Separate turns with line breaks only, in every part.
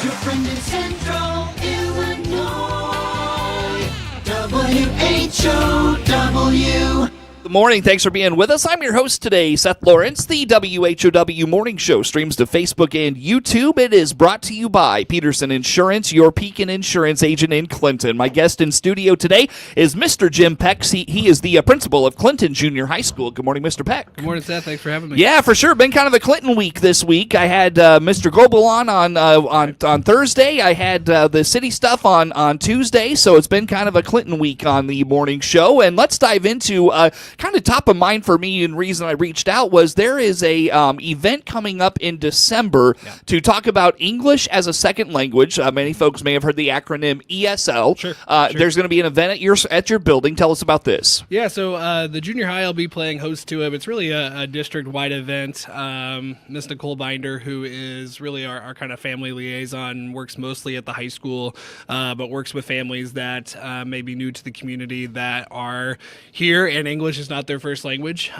Your friend in Central Illinois, WHOW.
Good morning. Thanks for being with us. I'm your host today, Seth Lawrence. The WHOW Morning Show streams to Facebook and YouTube. It is brought to you by Peterson Insurance, your Pekin Insurance agent in Clinton. My guest in studio today is Mr. Jim Peck. He is the principal of Clinton Junior High School. Good morning, Mr. Peck.
Good morning, Seth. Thanks for having me.
Yeah, for sure. Been kind of a Clinton week this week. I had Mr. Goebel on Thursday. I had the city stuff on Tuesday. So it's been kind of a Clinton week on the morning show. And let's dive into kind of top of mind for me, and reason I reached out was there is a event coming up in December to talk about English as a second language. Many folks may have heard the acronym ESL. Sure. There's going to be an event at your building. Tell us about this.
Yeah, so the junior high will be playing host to it. It's really a district-wide event. Miss Nicole Binder, who is really our kind of family liaison, works mostly at the high school, but works with families that may be new to the community that are here, and English is not their first language.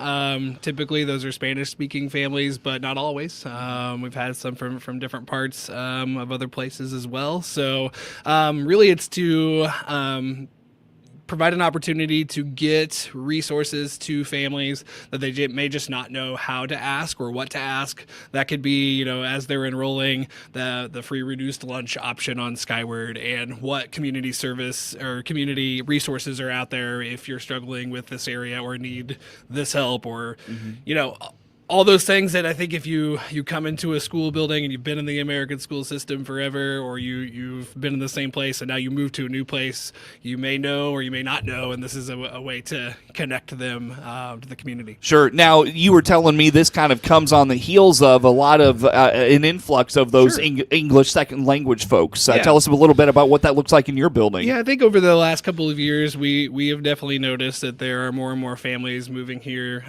Typically, those are Spanish-speaking families, but not always. We've had some from different parts of other places as well. So really it's to provide an opportunity to get resources to families that they may just not know how to ask or what to ask. That could be, as they're enrolling, the free reduced lunch option on Skyward, and what community service or community resources are out there if you're struggling with this area or need this help, or, all those things that I think if you come into a school building and you've been in the American school system forever, or you've been in the same place and now you move to a new place, you may know or you may not know, and this is a way to connect them to the community.
Sure. Now, you were telling me this kind of comes on the heels of a lot of an influx of those English second language folks. Tell us a little bit about what that looks like in your building.
Yeah, I think over the last couple of years, we have definitely noticed that there are more and more families moving here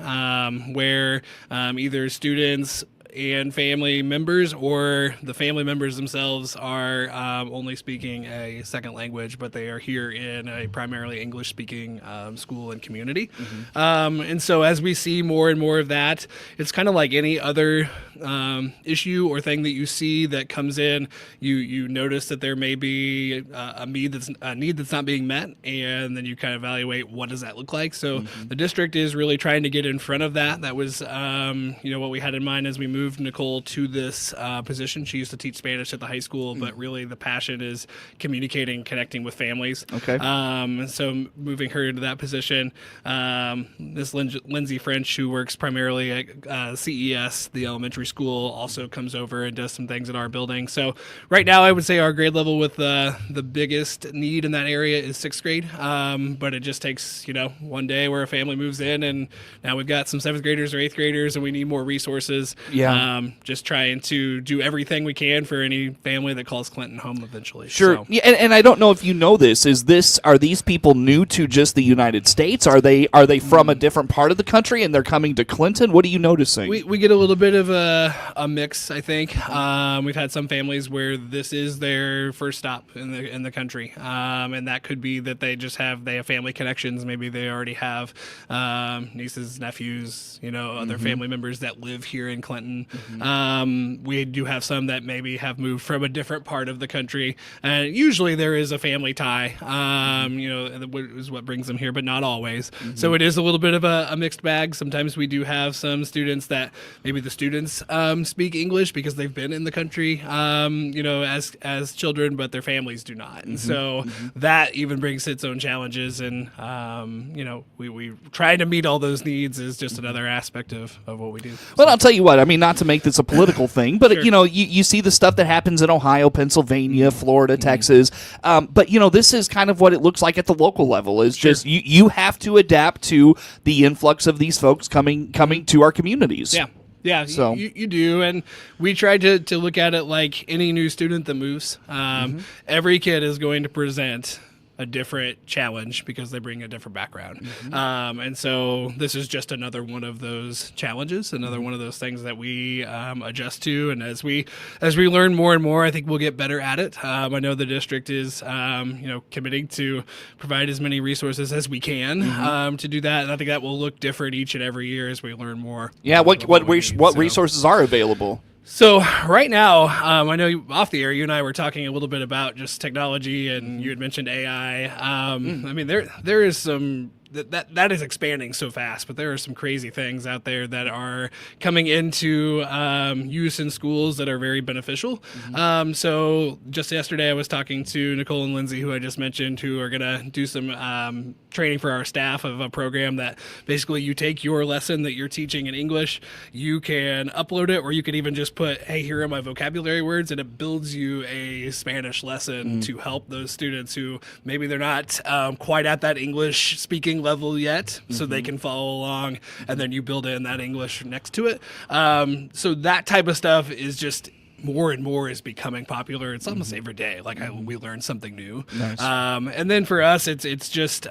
where either students and family members or the family members themselves are only speaking a second language, but they are here in a primarily English-speaking school and community. And so as we see more and more of that, it's kind of like any other issue or thing that you see that comes in. You notice that there may be a need that's not being met, and then you kind of evaluate what does that look like. So the district is really trying to get in front of that. That was what we had in mind as we moved Nicole to this position. She used to teach Spanish at the high school, but really the passion is communicating, connecting with families.
Okay.
And so moving her into that position, Miss Lindsay French, who works primarily at CES, the elementary school, also comes over and does some things in our building. So right now I would say our grade level with the biggest need in that area is 6th grade. But it just takes, one day where a family moves in, and now we've got some 7th graders or 8th graders, and we need more resources. Just trying to do everything we can for any family that calls Clinton home eventually.
Sure.
So.
Yeah, and I don't know if you know this. Are these people new to just the United States? Are they from a different part of the country and they're coming to Clinton? What are you noticing?
We get a little bit of a mix, I think. We've had some families where this is their first stop in the country, and that could be that they have family connections. Maybe they already have nieces, nephews, other family members that live here in Clinton. We do have some that maybe have moved from a different part of the country, and usually there is a family tie. Is what brings them here, but not always. So it is a little bit of a mixed bag. Sometimes we do have some students that maybe the students speak English because they've been in the country, as children, but their families do not. And so that even brings its own challenges. And, we try to meet all those needs is just another aspect of what we do.
Well, I'll tell you what, I mean, not to make this a political thing, but, you see the stuff that happens in Ohio, Pennsylvania, Florida, Texas. But, this is kind of what it looks like at the local level is just you have to adapt to the influx of these folks coming to our communities.
Yeah. Yeah, so you do, and we try to look at it like any new student that moves. Every kid is going to present a different challenge because they bring a different background. And so this is just another one of those challenges, another one of those things that we adjust to. And as we learn more and more, I think we'll get better at it. I know the district is, committing to provide as many resources as we can to do that. And I think that will look different each and every year as we learn more.
Yeah. What resources are available?
So right now, I know off the air, you and I were talking a little bit about just technology, and you had mentioned AI. I mean, there is some that is expanding so fast, but there are some crazy things out there that are coming into use in schools that are very beneficial. So just yesterday, I was talking to Nicole and Lindsay, who I just mentioned, who are going to do some training for our staff of a program that basically you take your lesson that you're teaching in English, you can upload it, or you can even just put, hey, here are my vocabulary words, and it builds you a Spanish lesson to help those students who maybe they're not quite at that English speaking level yet, so they can follow along, and then you build in that English next to it. So that type of stuff is just more and more is becoming popular. It's almost every day. Like we learn something new.
Nice.
And then for us, it's just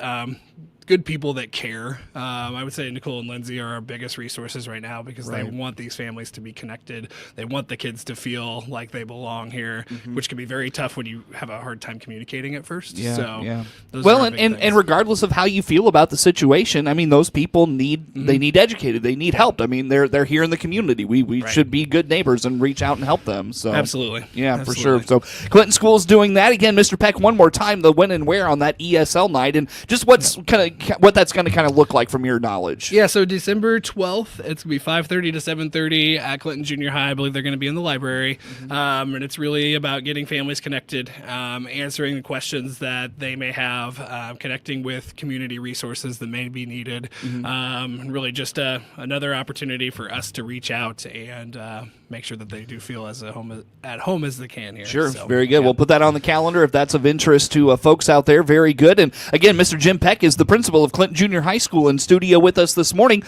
good people that care. I would say Nicole and Lindsay are our biggest resources right now because they want these families to be connected. They want the kids to feel like they belong here, which can be very tough when you have a hard time communicating at first. Those
well,
are our big
and
things.
regardless of how you feel about the situation, I mean, those people they need educated. They need help. I mean, they're here in the community. We should be good neighbors and reach out and help them. So
Absolutely.
Yeah, for sure. So Clinton School's doing that. Again, Mr. Peck, one more time, the when and where on that ESL night, and just what that's going to kind of look like from your knowledge.
Yeah, so December 12th, it's going to be 5:30 to 7:30 at Clinton Junior High. I believe they're going to be in the library. And it's really about getting families connected, answering the questions that they may have, connecting with community resources that may be needed, and really just another opportunity for us to reach out and make sure that they do feel at home as they can here.
Sure,
So,
very good. We'll put that on the calendar if that's of interest to folks out there. Very good. And again, Mr. Jim Peck is the principal of Clinton Junior High School in studio with us this morning.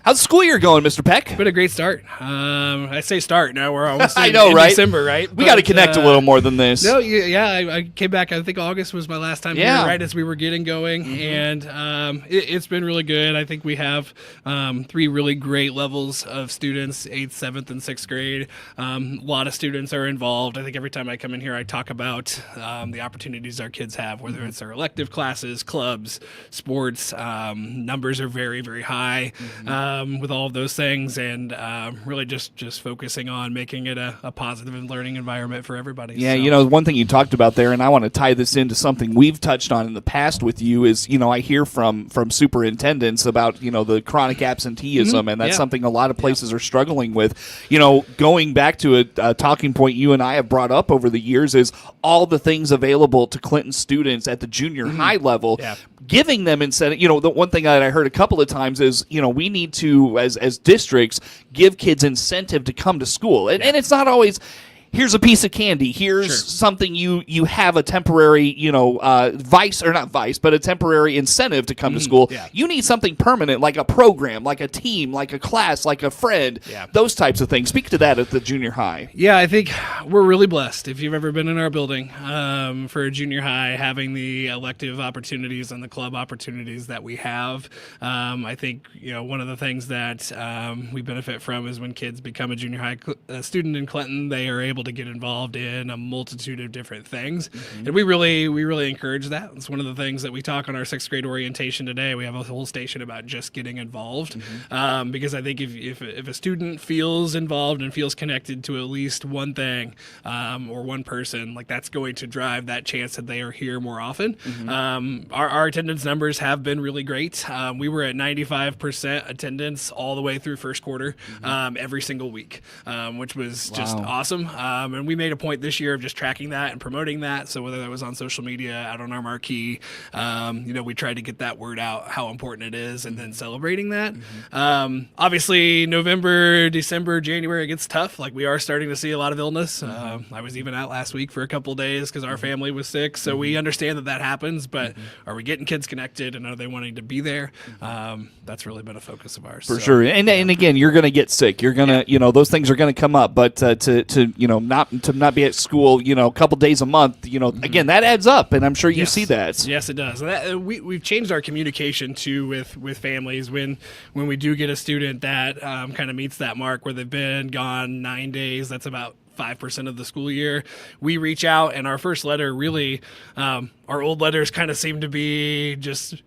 How's the school year going, Mr. Peck?
Been a great start. I say start. Now we're almost
I
in,
know,
in
right?
December, right?
We got to connect a little more than this.
No, I came back. I think August was my last time here, right as we were getting going, and it's been really good. I think we have 3 really great levels of students: 8th, 7th, and 6th grade. A lot of students are involved. I think every time I come in here, I talk about the opportunities our kids have, whether it's their elective classes, clubs, sports. Numbers are very, very high. With all of those things, and really just focusing on making it a positive and learning environment for everybody.
Yeah,
So-
one thing you talked about there, and I want to tie this into something we've touched on in the past with you, is, I hear from superintendents about, the chronic absenteeism, and that's something a lot of places are struggling with. Going back to a talking point you and I have brought up over the years is all the things available to Clinton students at the junior high level.
Yeah.
Giving them incentive. The one thing that I heard a couple of times is, we need to, as districts, give kids incentive to come to school. And it's not always, here's a piece of candy, here's something you have a temporary, vice, or not vice, but a temporary incentive to come to school.
Yeah.
You need something permanent, like a program, like a team, like a class, like a friend, those types of things. Speak to that at the junior high.
Yeah, I think we're really blessed. If you've ever been in our building for a junior high, having the elective opportunities and the club opportunities that we have, I think one of the things that we benefit from is when kids become a junior high student in Clinton, they are able to get involved in a multitude of different things, and we really encourage that. It's one of the things that we talk on our 6th grade orientation today. We have a whole station about just getting involved, because I think if a student feels involved and feels connected to at least one thing or one person, like that's going to drive that chance that they are here more often. Our attendance numbers have been really great. We were at 95% attendance all the way through first quarter every single week, which was just awesome. And we made a point this year of just tracking that and promoting that. So whether that was on social media, out on our marquee, we tried to get that word out, how important it is, and then celebrating that. Obviously, November, December, January, it gets tough. Like we are starting to see a lot of illness. I was even out last week for a couple of days because our family was sick. So we understand that happens, but are we getting kids connected and are they wanting to be there? That's really been a focus of ours.
For sure. And again, you're going to get sick. You're going to, those things are going to come up, but to not be at school, a couple days a month, again, that adds up, and I'm sure you see that.
Yes, it does. We've changed our communication too with families when we do get a student that kind of meets that mark where they've been gone 9 days. That's about 5% of the school year. We reach out, and our first letter really, our old letters kind of seem to be just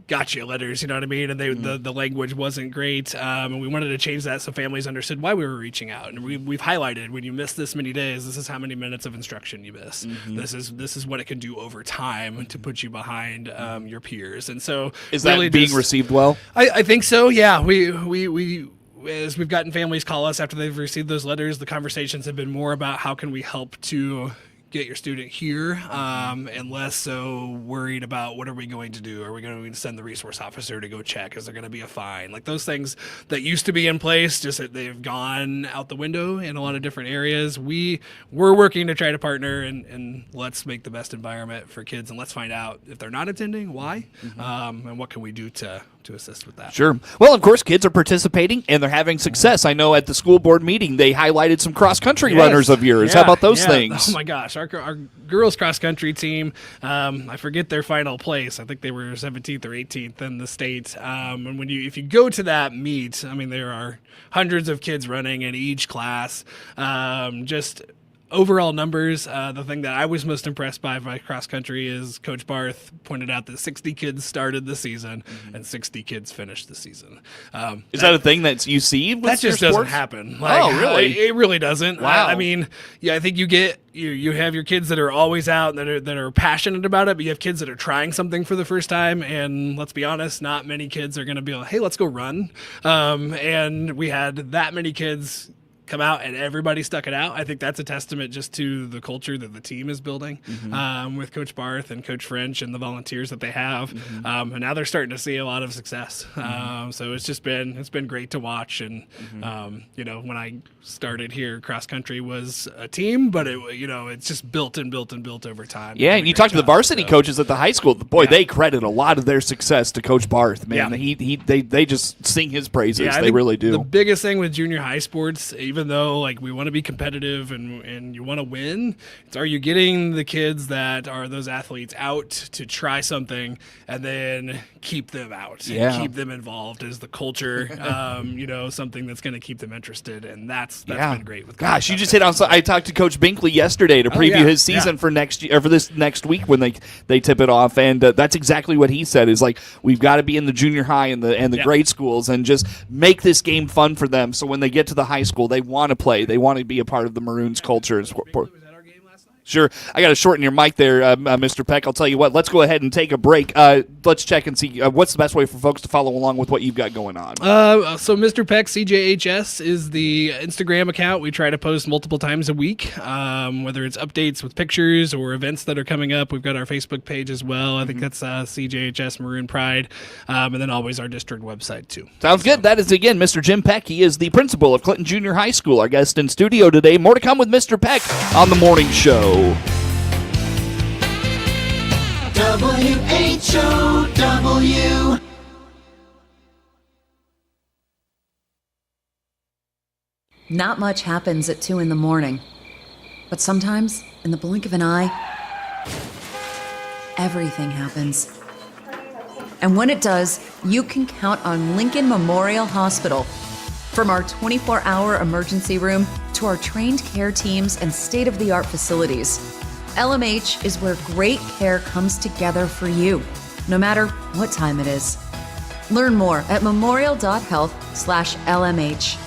gotcha letters, you know what I mean? And the language wasn't great. And we wanted to change that so families understood why we were reaching out. And we've highlighted, when you miss this many days, this is how many minutes of instruction you miss. This is what it can do over time to put you behind your peers. And so
is that really being received well?
I think so. Yeah. We as we've gotten families call us after they've received those letters, the conversations have been more about how can we help to get your student here, and less so worried about what are we going to do? Are we going to send the resource officer to go check? Is there going to be a fine? Like those things that used to be in place, just that they've gone out the window in a lot of different areas. We're working to try to partner and let's make the best environment for kids, and let's find out if they're not attending, why, and what can we do to assist with that.
Sure. Well, of course, kids are participating and they're having success. I know at the school board meeting they highlighted some cross-country runners of yours. How about those things?
Oh my gosh, our girls cross-country team, I forget their final place. I think they were 17th or 18th in the state. And if you go to that meet, I mean, there are hundreds of kids running in each class. Just overall numbers, the thing that I was most impressed by cross country is Coach Barth pointed out that 60 kids started the season and 60 kids finished the season.
Is that a thing that you see?
That just doesn't happen.
Really?
It really doesn't.
Wow.
I mean, yeah, I think you have your kids that are always out that are passionate about it, but you have kids that are trying something for the first time. And let's be honest, not many kids are going to be like, hey, let's go run. And we had that many kids come out and everybody stuck it out. I think that's a testament just to the culture that the team is building with Coach Barth and Coach French and the volunteers that they have. And now they're starting to see a lot of success. So it's been great to watch. And, when I started here, cross country was a team, but it's just built and built and built over time.
Yeah. And you talk to the varsity coaches at the high school, they credit a lot of their success to Coach Barth, man. Yeah. They just sing his praises.
Yeah,
they really do.
The biggest thing with junior high sports, even though we want to be competitive and you want to win, it's are you getting the kids that are those athletes out to try something and then keep them out and keep them involved as the culture, something that's going to keep them interested. And that's been great. With
Gosh, you just hit on. I talked to Coach Binkley yesterday to preview his season for next year, or for this next week when they tip it off, and that's exactly what he said. Is we've got to be in the junior high and the grade schools and just make this game fun for them. So when they get to the high school, they want to play. They want to be a part of the Maroons culture. Sure. I got to shorten your mic there, Mr. Peck. I'll tell you what. Let's go ahead and take a break. Let's check and see what's the best way for folks to follow along with what you've got going on.
So Mr. Peck, CJHS, is the Instagram account. We try to post multiple times a week, whether it's updates with pictures or events that are coming up. We've got our Facebook page as well. I think that's CJHS Maroon Pride, and then always our district website, too.
Sounds good. That is, again, Mr. Jim Peck. He is the principal of Clinton Junior High School, our guest in studio today. More to come with Mr. Peck on The Morning Show.
WHOW.
Not much happens at 2 in the morning, but sometimes, in the blink of an eye, everything happens. And when it does, you can count on Lincoln Memorial Hospital. From our 24-hour emergency room to our trained care teams and state-of-the-art facilities, LMH is where great care comes together for you, no matter what time it is. Learn more at memorial.health/LMH.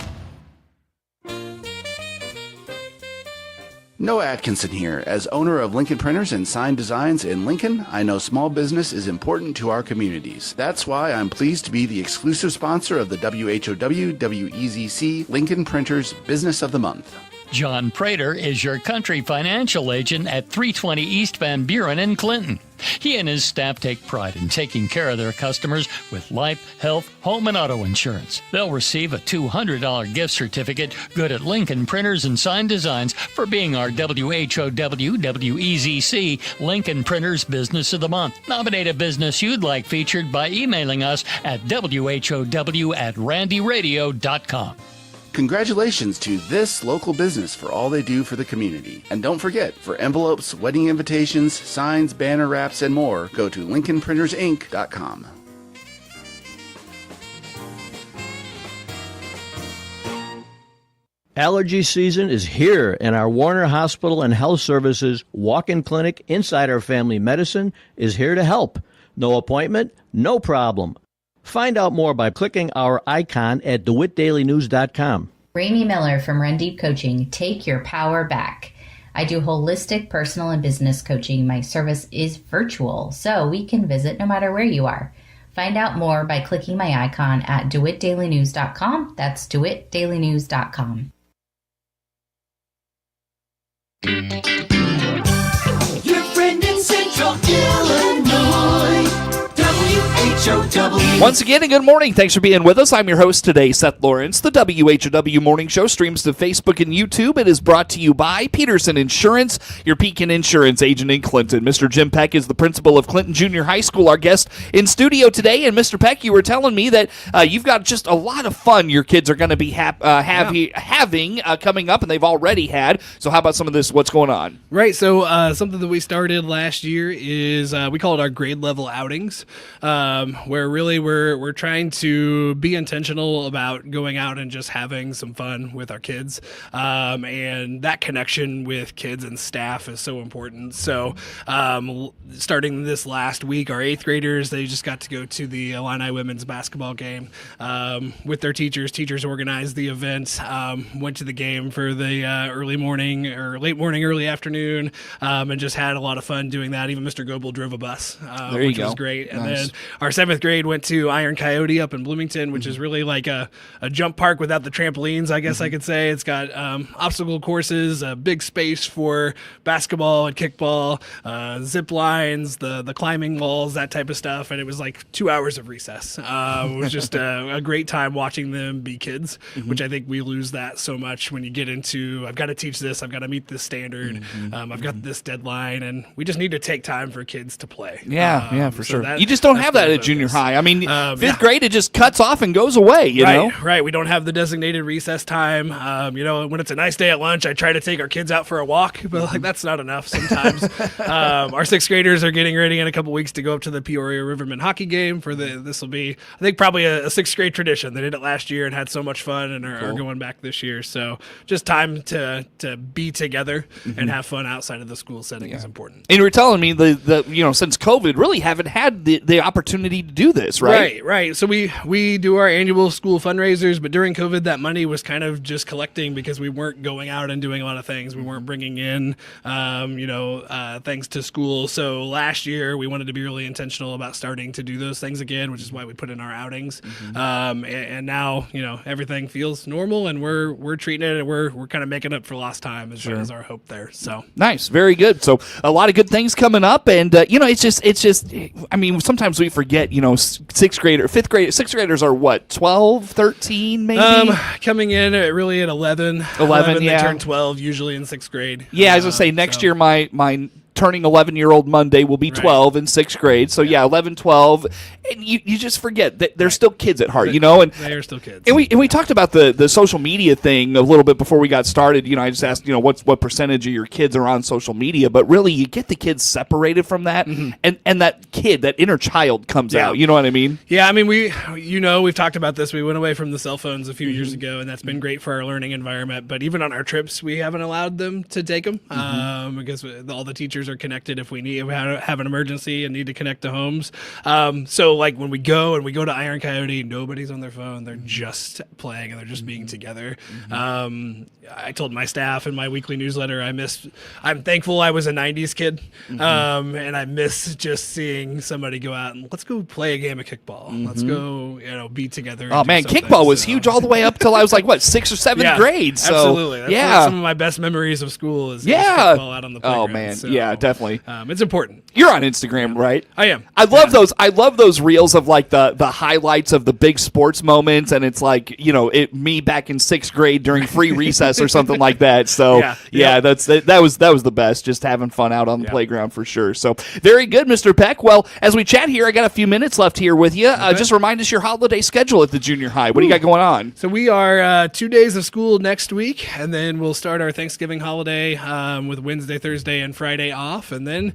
Noah Atkinson here. As owner of Lincoln Printers and Sign Designs in Lincoln, I know small business is important to our communities. That's why I'm pleased to be the exclusive sponsor of the WHOW WEZC Lincoln Printers Business of the Month.
John Prater is your country financial agent at 320 East Van Buren in Clinton. He and his staff take pride in taking care of their customers with life, health, home, and auto insurance. They'll receive a $200 gift certificate good at Lincoln Printers and Sign Designs for being our WHOW WEZC Lincoln Printers Business of the Month. Nominate a business you'd like featured by emailing us at whow@randyradio.com.
Congratulations to this local business for all they do for the community. And don't forget, for envelopes, wedding invitations, signs, banner wraps, and more, go to LincolnPrintersInc.com.
Allergy season is here, and our Warner Hospital and Health Services walk-in clinic inside our family medicine is here to help. No appointment? No problem. Find out more by clicking our icon at DeWittDailyNews.com.
Ramey Miller from Run Deep Coaching. Take your power back. I do holistic personal and business coaching. My service is virtual, so we can visit no matter where you are. Find out more by clicking my icon at DeWittDailyNews.com. That's DeWittDailyNews.com.
Your friend in Central Illinois, WHOW.
Once again, a good morning. Thanks for being with us. I'm your host today, Seth Lawrence. The WHOW Morning Show streams to Facebook and YouTube. It is brought to you by Peterson Insurance, your Pekin Insurance agent in Clinton. Mr. Jim Peck is the principal of Clinton Junior High School, our guest in studio today. And Mr. Peck, you were telling me that you've got just a lot of fun your kids are going to be having coming up, and they've already had. So how about some of this, what's going on?
Right. So something that we started last year is we call it our grade level outings, where really we're trying to be intentional about going out and just having some fun with our kids. And that connection with kids and staff is so important. So starting this last week, our 8th graders, they just got to go to the Illini women's basketball game with their teachers. Teachers organized the event, went to the game for the early morning or late morning, early afternoon, and just had a lot of fun doing that. Even Mr. Goebel drove a bus, which was great. And
Nice.
then our 7th grade went to Iron Coyote up in Bloomington, which is really like a jump park without the trampolines, I guess I could say. It's got obstacle courses, a big space for basketball and kickball, zip lines, the climbing walls, that type of stuff. And it was like 2 hours of recess. It was just a great time watching them be kids, which I think we lose that so much when you get into, I've got to teach this, I've got to meet this standard, I've got this deadline, and we just need to take time for kids to play.
Yeah, for
so
sure. You just don't have that at junior high. I mean, 5th grade, it just cuts off and goes away, you know?
Right. We don't have the designated recess time. When it's a nice day at lunch, I try to take our kids out for a walk, but like that's not enough sometimes. Our 6th graders are getting ready in a couple weeks to go up to the Peoria Rivermen hockey game this will be, I think, probably a 6th grade tradition. They did it last year and had so much fun and are going back this year. So just time to be together and have fun outside of the school setting is important.
And you were telling me the since COVID, really haven't had the opportunity to do this, right?
Right. So we do our annual school fundraisers, but during COVID, that money was kind of just collecting because we weren't going out and doing a lot of things. We weren't bringing in, things to school. So last year, we wanted to be really intentional about starting to do those things again, which is why we put in our outings. And now, everything feels normal, and we're treating it, and we're kind of making up for lost time is our hope there. So
nice, very good. So a lot of good things coming up, and it's just. I mean, sometimes we forget. 5th grade, 6th graders are what, 12, 13, maybe?
Coming in really at 11.
11,
They turn 12 usually in 6th grade.
Yeah, I was going to say, next year my turning 11-year-old Monday will be 12 in 6th grade. So, 11, 12. And you just forget that they're still kids at heart, And
they are still kids.
And we talked about the social media thing a little bit before we got started. I just asked, what percentage of your kids are on social media? But really, you get the kids separated from that, and that kid, that inner child comes out. You know what I mean?
Yeah, I mean, we've talked about this. We went away from the cell phones a few years ago, and that's been great for our learning environment. But even on our trips, we haven't allowed them to take them because all the teachers are connected if we have an emergency and need to connect to homes. So like when we go to Iron Coyote, nobody's on their phone. They're just playing and they're just being together. I told my staff in my weekly newsletter, I'm thankful I was a 90s kid. And I miss just seeing somebody go out and let's go play a game of kickball. Let's go, be together.
Oh man, kickball was huge all the way up till I was like, 6th or 7th grade. So
absolutely. That's some of my best memories of school is kickball out on the playground.
Oh man,
so,
definitely.
It's important.
You're on Instagram, right?
I am.
I love those. I love those reels of like the highlights of the big sports moments, and it's like me back in 6th grade during free recess or something like that. So that was the best. Just having fun out on the playground for sure. So very good, Mr. Peck. Well, as we chat here, I got a few minutes left here with you. Just remind us your holiday schedule at the junior high. What do you got going on?
So we are 2 days of school next week, and then we'll start our Thanksgiving holiday with Wednesday, Thursday, and Friday off. off, and then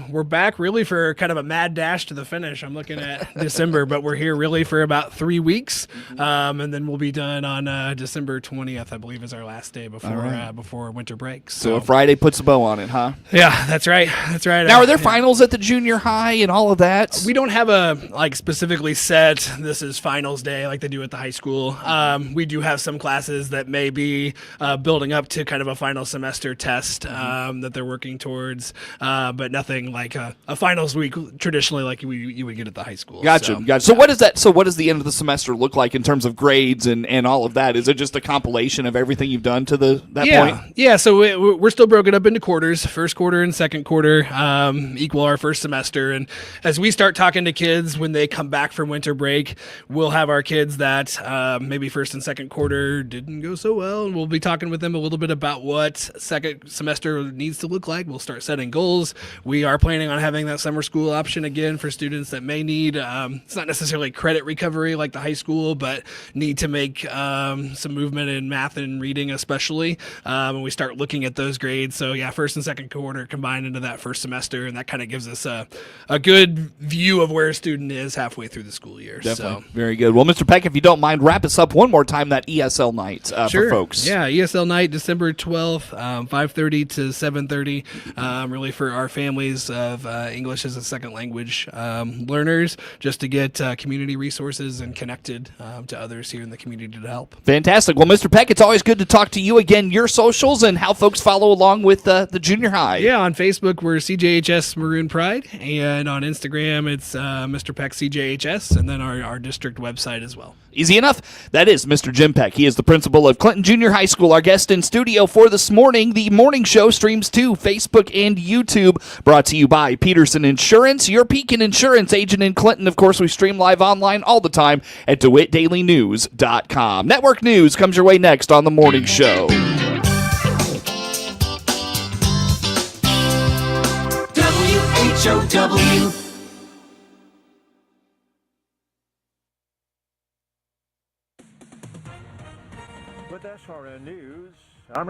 we're back really for kind of a mad dash to the finish. I'm looking at December, but we're here really for about 3 weeks, and then we'll be done on December 20th, I believe, is our last day before winter break.
So a Friday puts a bow on it, huh?
Yeah, that's right. That's right.
Now, are there finals at the junior high and all of that?
We don't have a specifically set, this is finals day like they do at the high school. We do have some classes that may be building up to kind of a final semester test that they're working towards, but nothing like a finals week traditionally like you would get at the high school.
Gotcha. So what is that? So what does the end of the semester look like in terms of grades and all of that? Is it just a compilation of everything you've done to that point?
Yeah. So we're still broken up into quarters. First quarter and second quarter equal our first semester. And as we start talking to kids when they come back from winter break, we'll have our kids that maybe first and second quarter didn't go so well, and we'll be talking with them a little bit about what second semester needs to look like. We'll start setting goals. We are planning on having that summer school option again for students that may need, it's not necessarily credit recovery like the high school, but need to make some movement in math and reading especially, when we start looking at those grades. So yeah, first and second quarter combined into that first semester, and that kind of gives us a good view of where a student is halfway through the school year.
Definitely. So very good. Well, Mr. Peck, if you don't mind, wrap us up one more time, that ESL night
sure.
for folks.
Yeah, ESL night, December 12th, 5:30 to 7:30, really for our families of English as a second language learners, just to get community resources and connected to others here in the community to help.
Fantastic. Well, Mr. Peck, it's always good to talk to you again. Your socials and how folks follow along with the junior high.
Yeah, on Facebook, we're CJHS Maroon Pride, and on Instagram, it's Mr. Peck CJHS, and then our district website as well.
Easy enough. That is Mr. Jim Peck. He is the principal of Clinton Junior High School, our guest in studio for this morning. The morning show streams to Facebook and YouTube, brought to you by Peterson Insurance, your Pekin Insurance agent in Clinton. Of course, we stream live online all the time at DeWittDailyNews.com. Network news comes your way next on the morning show.
WHOW.
With SRN News, I'm Rich.